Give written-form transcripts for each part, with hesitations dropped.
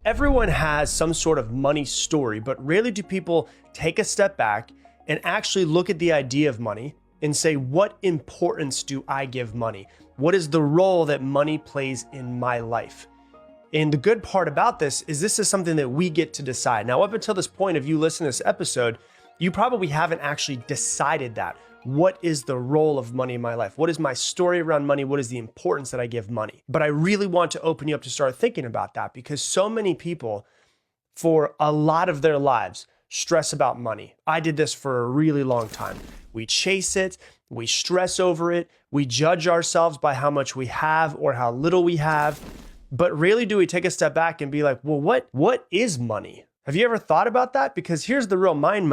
Everyone has some sort of money story, but rarely do people take a step back and actually look at the idea of money and say, what importance do I give money? What is the role that money plays in my life? And the good part about this is something that we get to decide. Now, up until this point, if you listen to this episode, you probably haven't actually decided that. What is the role of money in my life? What is my story around money? What is the importance that I give money? But I really want to open you up to start thinking about that, because so many people, for a lot of their lives, stress about money. I did this for a really long time. We chase it, we stress over it, we judge ourselves by how much we have or how little we have. But rarely do we take a step back and be like, well, what is money? Have you ever thought about that? Because here's the real mind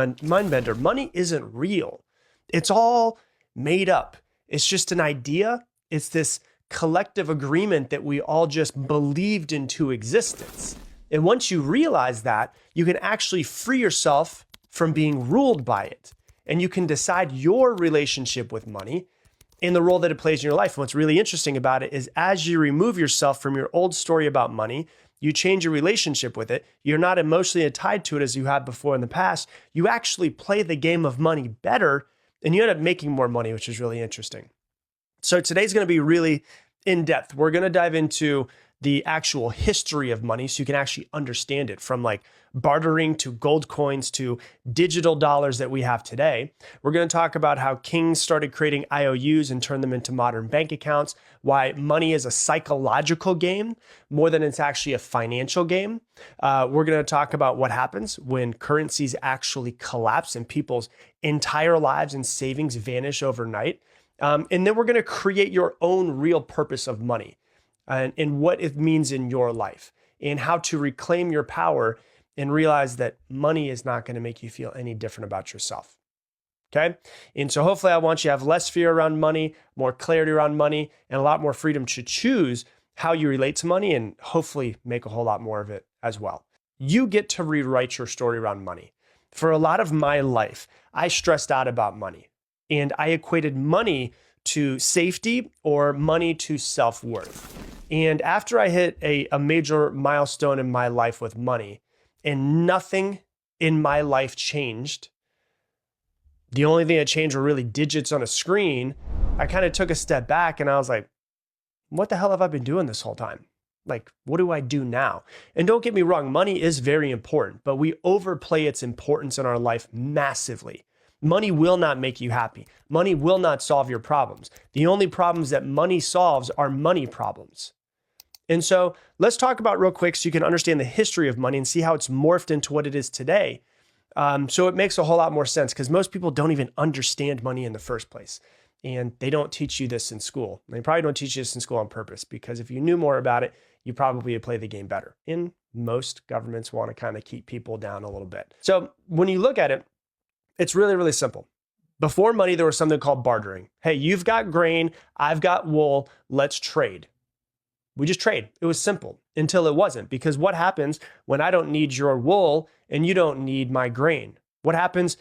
bender. Money isn't real. It's all made up. It's just an idea. It's this collective agreement that we all just believed into existence. And once you realize that, you can actually free yourself from being ruled by it. And you can decide your relationship with money and the role that it plays in your life. And what's really interesting about it is as you remove yourself from your old story about money, you change your relationship with it. You're not emotionally tied to it as you had before in the past. You actually play the game of money better, and you end up making more money, which is really interesting. So today's going to be really in depth. We're going to dive into the actual history of money so you can actually understand it, from like bartering to gold coins to digital dollars that we have today. We're going to talk about how kings started creating IOUs and turned them into modern bank accounts, why money is a psychological game more than it's actually a financial game. We're going to talk about what happens when currencies actually collapse and people's entire lives and savings vanish overnight. And then we're going to create your own real purpose of money and what it means in your life, and how to reclaim your power and realize that money is not going to make you feel any different about yourself. Okay. And so hopefully I want you to have less fear around money, more clarity around money, and a lot more freedom to choose how you relate to money, and hopefully make a whole lot more of it as well. You get to rewrite your story around money. For a lot of my life, I stressed out about money, and I equated money to safety or money to self-worth. And after I hit a major milestone in my life with money, and nothing in my life changed, the only thing that changed were really digits on a screen, I kind of took a step back and I was like, what the hell have I been doing this whole time? Like, what do I do now? And don't get me wrong, money is very important, but we overplay its importance in our life massively. Money will not make you happy. Money will not solve your problems. The only problems that money solves are money problems. And so let's talk about real quick so you can understand the history of money and see how it's morphed into what it is today. So it makes a whole lot more sense, because most people don't even understand money in the first place. And they don't teach you this in school. They probably don't teach you this in school on purpose, because if you knew more about it, you probably would play the game better. And most governments want to kind of keep people down a little bit. So when you look at it, it's really, really simple. Before money, there was something called bartering. Hey, you've got grain, I've got wool, let's trade. We just trade. It was simple until it wasn't, because what happens when I don't need your wool and you don't need my grain? What happens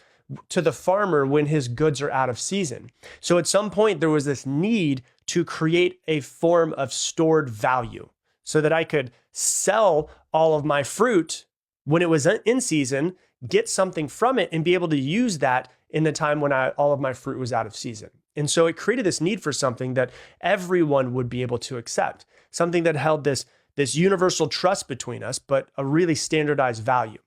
to the farmer when his goods are out of season? So at some point, there was this need to create a form of stored value so that I could sell all of my fruit when it was in season, get something from it, and be able to use that in the time when all of my fruit was out of season. And so it created this need for something that everyone would be able to accept, something that held this universal trust between us, but a really standardized value.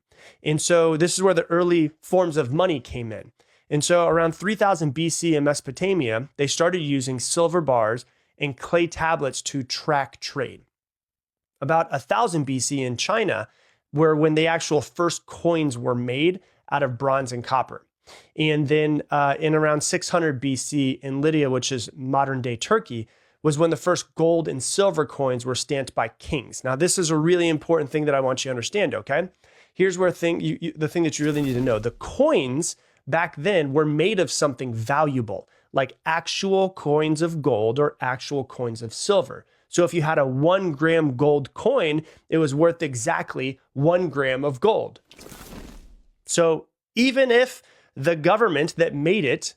And so this is where the early forms of money came in. And so around 3000 BC in Mesopotamia, they started using silver bars and clay tablets to track trade. About 1000 BC in China, when the actual first coins were made out of bronze and copper. And then in around 600 BC in Lydia, which is modern day Turkey, was when the first gold and silver coins were stamped by kings. Now, this is a really important thing that I want you to understand, okay? Here's where the thing that you really need to know. The coins back then were made of something valuable, like actual coins of gold or actual coins of silver. So if you had a 1 gram gold coin, it was worth exactly 1 gram of gold. So even if the government that made it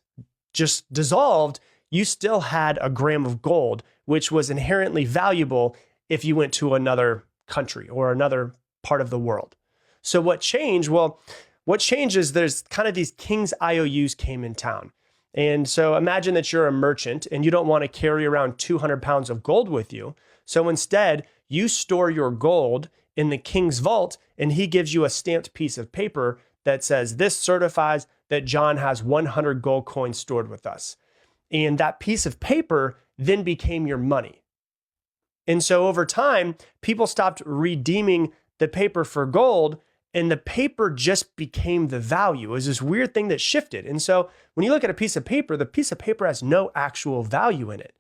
just dissolved, you still had a gram of gold, which was inherently valuable if you went to another country or another part of the world. So what changed? Well, what changed is there's kind of these king's IOUs came in town. And so imagine that you're a merchant and you don't want to carry around 200 pounds of gold with you. So instead, you store your gold in the king's vault, and he gives you a stamped piece of paper that says, this certifies that John has 100 gold coins stored with us. And that piece of paper then became your money. And so over time, people stopped redeeming the paper for gold, and the paper just became the value. It was this weird thing that shifted. And so when you look at a piece of paper, the piece of paper has no actual value in it.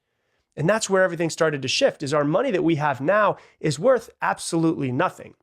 And that's where everything started to shift, is our money that we have now is worth absolutely nothing.